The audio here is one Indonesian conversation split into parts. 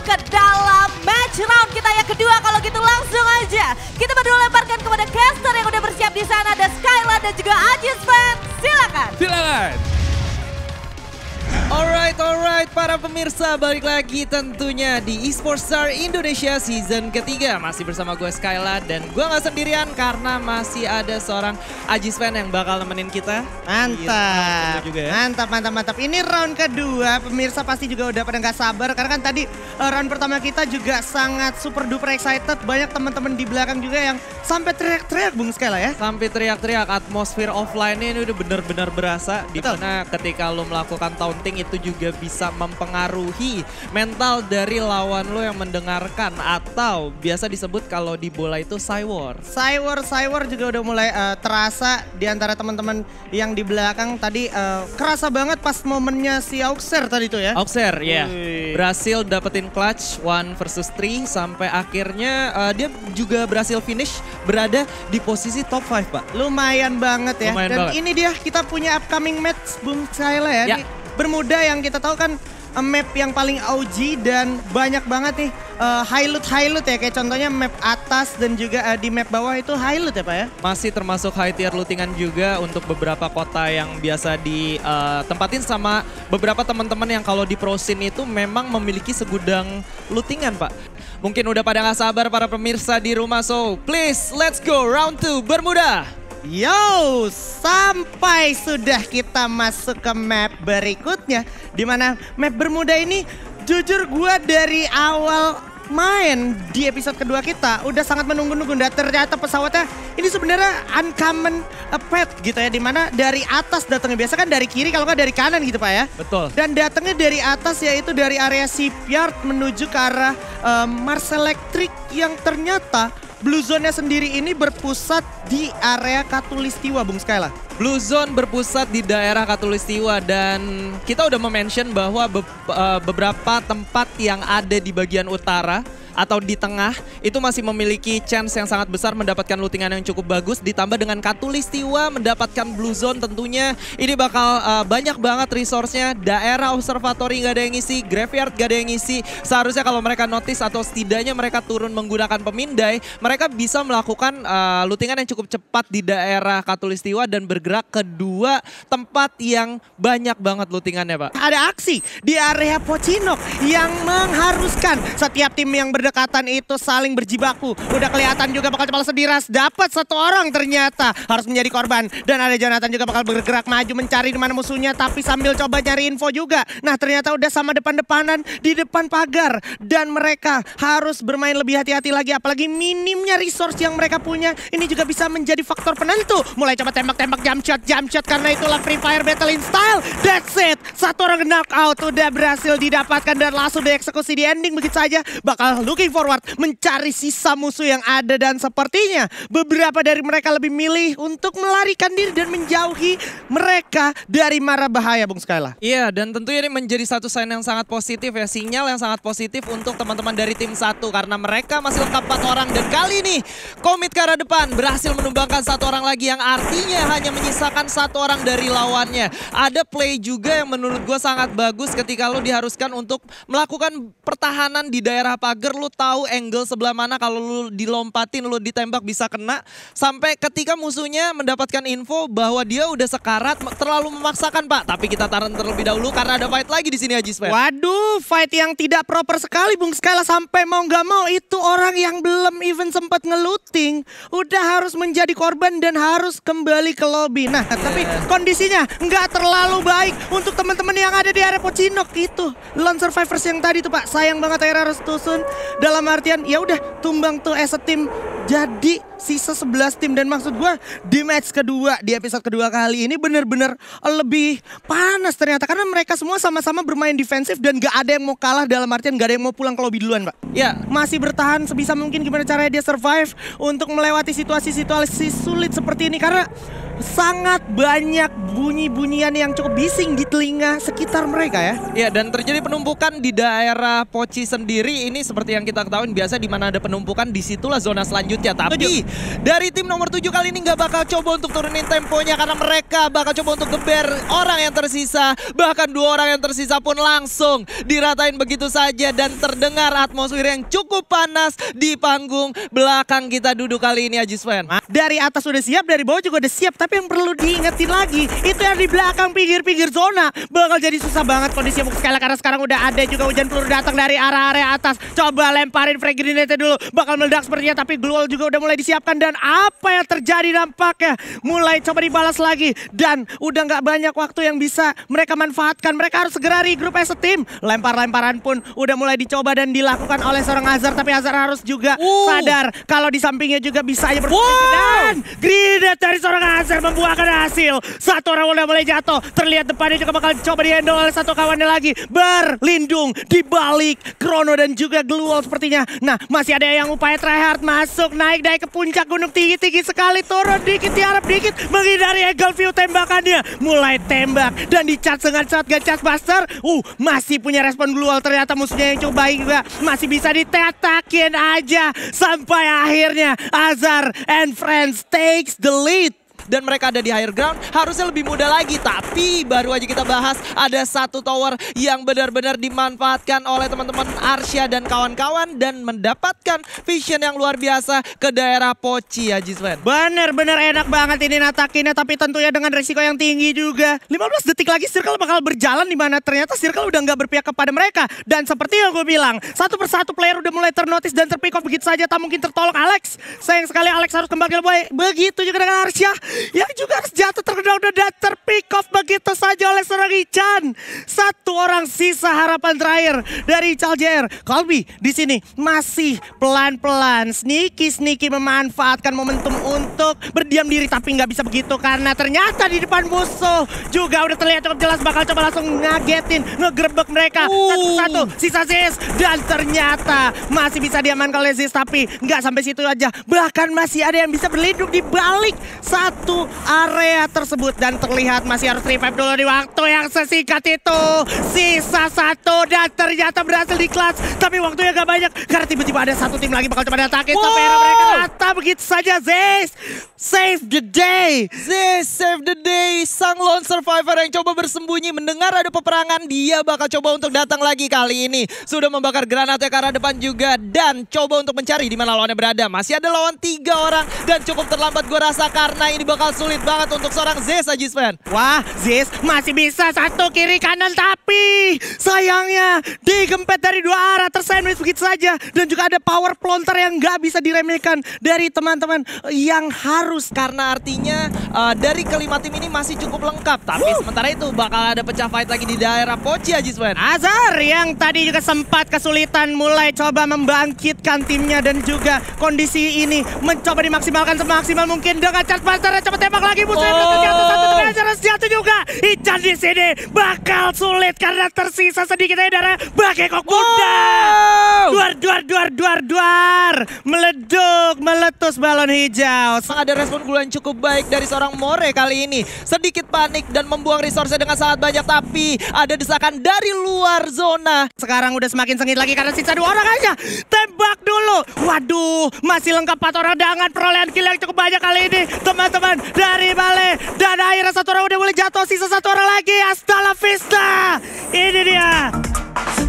ke dalam match round kita yang kedua. Kalau gitu langsung aja kita berdua lemparkan kepada caster yang udah bersiap di sana. Ada Skyla dan juga Ajis Fan. Silakan. Silakan. Alright para pemirsa, balik lagi tentunya di Esports Star Indonesia season ketiga. Masih bersama gue Skyla dan gue gak sendirian karena masih ada seorang Ajis Fan yang bakal nemenin kita. Mantap, juga ya. mantap. Ini round kedua, pemirsa pasti juga udah pada gak sabar. Karena kan tadi round pertama kita juga sangat super duper excited. Banyak teman-teman di belakang juga yang sampai teriak-teriak Bung Skyla ya. Sampai teriak-teriak, atmosfer offline-nya ini udah benar-benar berasa. Dimana ketika lo melakukan taunting itu juga bisa mempengaruhi mental dari lawan lo yang mendengarkan. Atau biasa disebut kalau di bola itu Cywar. Cywar juga udah mulai terasa di antara teman-teman yang di belakang tadi. Kerasa banget pas momennya si Auxer tadi tuh ya. Auxer ya, berhasil dapetin clutch 1 versus 3 sampai akhirnya dia juga berhasil finish berada di posisi top 5 Pak. Lumayan banget ya. Lumayan Dan banget. ini dia kita punya upcoming match Bung Skyla ya. Ya. Ini Bermuda yang kita tahu kan map yang paling OG dan banyak banget nih highlight ya. Kayak contohnya map atas dan juga di map bawah itu highlight ya Pak ya. Masih termasuk high tier lootingan juga untuk beberapa kota yang biasa ditempatin sama beberapa teman-teman yang kalau di pro scene itu memang memiliki segudang lootingan Pak. Mungkin udah pada gak sabar para pemirsa di rumah, so please let's go round 2 Bermuda. Yo, sampai sudah kita masuk ke map berikutnya. Dimana map Bermuda ini jujur gua dari awal main di episode kedua kita udah sangat menunggu-nunggu. Dan ternyata pesawatnya ini sebenarnya uncommon pet gitu ya. Dimana dari atas datangnya, biasa kan dari kiri kalau nggak dari kanan gitu Pak ya. Betul. Dan datangnya dari atas yaitu dari area shipyard menuju ke arah Mars Electric yang ternyata Blue Zone-nya sendiri ini berpusat di area Katulistiwa Bung Skyla. Blue Zone berpusat di daerah Katulistiwa dan kita udah mention bahwa beberapa tempat yang ada di bagian utara atau di tengah itu masih memiliki chance yang sangat besar mendapatkan lootingan yang cukup bagus. Ditambah dengan Katulistiwa mendapatkan Blue Zone, tentunya ini bakal banyak banget resource-nya. Daerah observatory gak ada yang ngisi, graveyard gak ada yang ngisi. Seharusnya kalau mereka notice atau setidaknya mereka turun menggunakan pemindai, mereka bisa melakukan lootingan yang cukup cepat di daerah Katulistiwa dan bergerak ke dua tempat yang banyak banget lootingannya Pak. Ada aksi di area Pocinok yang mengharuskan setiap tim yang berdekatan itu saling berjibaku. Udah kelihatan juga bakal kepala sediras. Dapat satu orang ternyata harus menjadi korban. Dan ada Jonathan juga bakal bergerak maju mencari di mana musuhnya. Tapi sambil coba nyari info juga. Nah ternyata udah sama depan-depanan di depan pagar. Dan mereka harus bermain lebih hati-hati lagi. Apalagi minimnya resource yang mereka punya. Ini juga bisa menjadi faktor penentu. Mulai coba tembak-tembak jump shot. Karena itulah Free Fire Battle in Style. That's it. Satu orang knockout udah berhasil didapatkan dan langsung dieksekusi di ending begitu saja. Bakal looking forward mencari sisa musuh yang ada dan sepertinya beberapa dari mereka lebih milih untuk melarikan diri dan menjauhi mereka dari mara bahaya Bung Skyla. Iya, dan tentunya ini menjadi satu sign yang sangat positif ya, sinyal yang sangat positif untuk teman-teman dari tim 1 karena mereka masih lengkap 4 orang dan kali ini komit ke arah depan berhasil menumbangkan 1 orang lagi yang artinya hanya menyisakan 1 orang dari lawannya. Ada play juga yang menurut gue sangat bagus ketika lo diharuskan untuk melakukan pertahanan di daerah pagar. Lu tahu angle sebelah mana kalau lu dilompatin, lu ditembak bisa kena. Sampai ketika musuhnya mendapatkan info bahwa dia udah sekarat, terlalu memaksakan Pak. Tapi kita tahan terlebih dahulu karena ada fight lagi di sini Ajis Fan. Waduh, fight yang tidak proper sekali Bung Skyla. Sampai mau nggak mau itu orang yang belum even sempat ngeluting udah harus menjadi korban dan harus kembali ke lobby. Nah, tapi kondisinya nggak terlalu baik untuk teman-teman yang ada di area Pocinok itu. Lone survivors yang tadi tuh Pak, sayang banget akhirnya harus tusun. Dalam artian ya udah tumbang tuh as a team. Jadi sisa 11 tim dan maksud gue di match kedua, di episode kedua kali ini bener-bener lebih panas ternyata. Karena mereka semua sama-sama bermain defensif dan gak ada yang mau kalah, dalam artian gak ada yang mau pulang ke lobby duluan Pak. Ya, masih bertahan sebisa mungkin gimana caranya dia survive untuk melewati situasi-situasi sulit seperti ini. Karena sangat banyak bunyi-bunyian yang cukup bising di telinga sekitar mereka ya. Ya, dan terjadi penumpukan di daerah Poci sendiri. Ini seperti yang kita ketahui biasa di mana ada penumpukan disitulah zona selanjutnya. Tapi Dari tim nomor 7 kali ini nggak bakal coba untuk turunin temponya karena mereka bakal coba untuk geber orang yang tersisa. Bahkan 2 orang yang tersisa pun langsung diratain begitu saja dan terdengar atmosfer yang cukup panas di panggung belakang kita duduk kali ini, Ajisven. Dari atas udah siap, dari bawah juga udah siap, tapi yang perlu diingetin lagi itu yang di belakang pinggir-pinggir zona bakal jadi susah banget kondisinya untuk Skyla karena sekarang udah ada juga hujan peluru datang dari arah-area atas. Coba lemparin frag grenade dulu, bakal meledak sepertinya, tapi Glue juga udah mulai disiapkan dan apa yang terjadi nampaknya mulai coba dibalas lagi dan udah nggak banyak waktu yang bisa mereka manfaatkan. Mereka harus segera regroup as a team. Lempar-lemparan pun udah mulai dicoba dan dilakukan oleh seorang Azar, tapi Azar harus juga sadar kalau di sampingnya juga bisa aja dan grenade dari seorang Azar membuahkan hasil. Satu orang udah mulai jatuh, terlihat depannya juga bakal coba dihandle oleh satu kawannya lagi, berlindung di balik Chrono dan juga Glue sepertinya. Nah, masih ada yang upaya tryhard masuk, naik ke puncak gunung tinggi sekali, turun dikit, diharap dikit, menghindari angle view tembakannya. Mulai tembak dan dicat dengan shotgun charge buster. Masih punya respon Glue, ternyata musuhnya yang coba juga masih bisa ditetakin aja. Sampai akhirnya Azar and Friends takes the lead. Dan mereka ada di higher ground, harusnya lebih mudah lagi. Tapi baru aja kita bahas ada satu tower yang benar-benar dimanfaatkan oleh teman-teman Arsya dan kawan-kawan dan mendapatkan vision yang luar biasa ke daerah Poci, Ajisven. Bener-bener enak banget ini natakinnya, tapi tentunya dengan resiko yang tinggi juga. 15 detik lagi Circle bakal berjalan di mana ternyata Circle udah nggak berpihak kepada mereka. Dan seperti yang gue bilang, satu persatu player udah mulai ternotis dan terpick off begitu saja, tak mungkin tertolong Alex. Sayang sekali Alex harus kembali ke boy. Begitu juga dengan Arsya yang juga harus jatuh terkena dan terpick off begitu saja oleh seorang Ichan. Satu orang sisa harapan terakhir dari Ical JR. Colby di sini masih pelan-pelan sneaky memanfaatkan momentum untuk berdiam diri, tapi nggak bisa begitu karena ternyata di depan musuh juga udah terlihat cukup jelas bakal coba langsung ngagetin, ngegerebek mereka satu-satu. Sisa Ziz dan ternyata masih bisa diamankan oleh Ziz, tapi nggak sampai situ aja. Bahkan masih ada yang bisa berlindung di balik satu area tersebut dan terlihat masih harus revive dulu di waktu yang sesingkat itu. Sisa satu dan ternyata berhasil di clutch, tapi waktunya gak banyak karena tiba-tiba ada satu tim lagi bakal coba datakin sampai era mereka rata begitu saja. Ziz save the day. Ziz save the day. Sang lone survivor yang coba bersembunyi mendengar ada peperangan, dia bakal coba untuk datang lagi. Kali ini sudah membakar granatnya ke arah depan juga dan coba untuk mencari di mana lawannya berada. Masih ada lawan 3 orang dan cukup terlambat gue rasa karena ini bakal sulit banget untuk seorang Ziz, Ajisven. Wah, Ziz masih bisa satu kiri kanan, tapi sayangnya digempet dari 2 arah, tersandwich begitu saja. Dan juga ada power plonter yang nggak bisa diremehkan dari teman-teman yang harus. Karena artinya dari kelima tim ini masih cukup lengkap. Tapi sementara itu bakal ada pecah fight lagi di daerah Poci, Ajisven. Azar yang tadi juga sempat kesulitan mulai coba membangkitkan timnya dan juga kondisi ini mencoba dimaksimalkan semaksimal mungkin dengan charge buster. Coba tembak lagi musuhnya jatuh satu, harus jatuh juga. Ichan di sini bakal sulit karena tersisa sedikit aja darah Bakekok Bunda. Duar. Meleduk, meletus balon hijau. Ada respon Glue yang cukup baik dari seorang More kali ini. Sedikit panik dan membuang resource dengan sangat banyak, tapi ada desakan dari luar zona. Sekarang udah semakin sengit lagi karena sisa 2 orang aja. Tembak dulu. Waduh, masih lengkap 4 orang dengan perolehan kill yang cukup banyak kali ini. Teman-teman dari Bale dan akhirnya 1 orang udah mulai jatuh, sisa 1 orang lagi. Hasta la vista. Ini dia.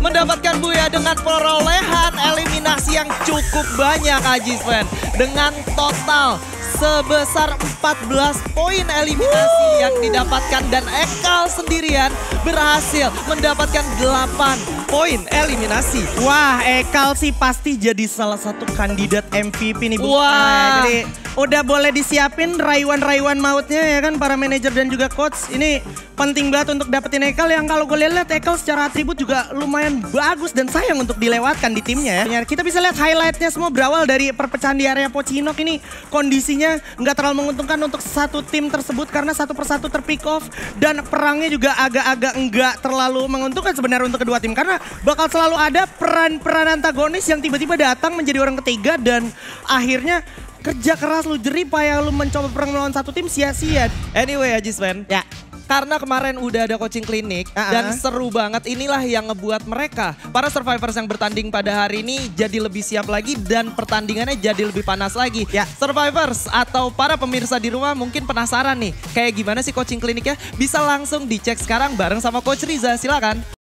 Mendapatkan Buya dengan perolehan eliminasi yang cukup banyak, Ajisven. Dengan total sebesar 14 poin eliminasi yang didapatkan dan Ekal sendirian berhasil mendapatkan 8 poin eliminasi. Wah, Ekal sih pasti jadi salah satu kandidat MVP nih, Bu. Wah. Jadi udah boleh disiapin rayuan-rayuan mautnya ya kan para manajer dan juga coach. Ini penting banget untuk dapetin Ekal yang kalau gue lihat Ekal secara atribut juga lumayan bagus dan sayang untuk dilewatkan di timnya ya. Kita bisa lihat highlightnya semua berawal dari perpecahan di area Pocinok. Ini kondisinya nggak terlalu menguntungkan untuk satu tim tersebut karena satu persatu terpick off dan perangnya juga agak-agak nggak terlalu menguntungkan sebenarnya untuk kedua tim karena bakal selalu ada peran-peran antagonis yang tiba-tiba datang menjadi orang ketiga dan akhirnya kerja keras lu, jerih payah lu mencoba perang melawan satu tim sia-sia. Anyway, Ajisven. Ya. Karena kemarin udah ada coaching klinik dan seru banget. Inilah yang ngebuat mereka, para survivors yang bertanding pada hari ini jadi lebih siap lagi dan pertandingannya jadi lebih panas lagi. Ya. Survivors atau para pemirsa di rumah mungkin penasaran nih, kayak gimana sih coaching kliniknya? Bisa langsung dicek sekarang bareng sama Coach Riza, silakan.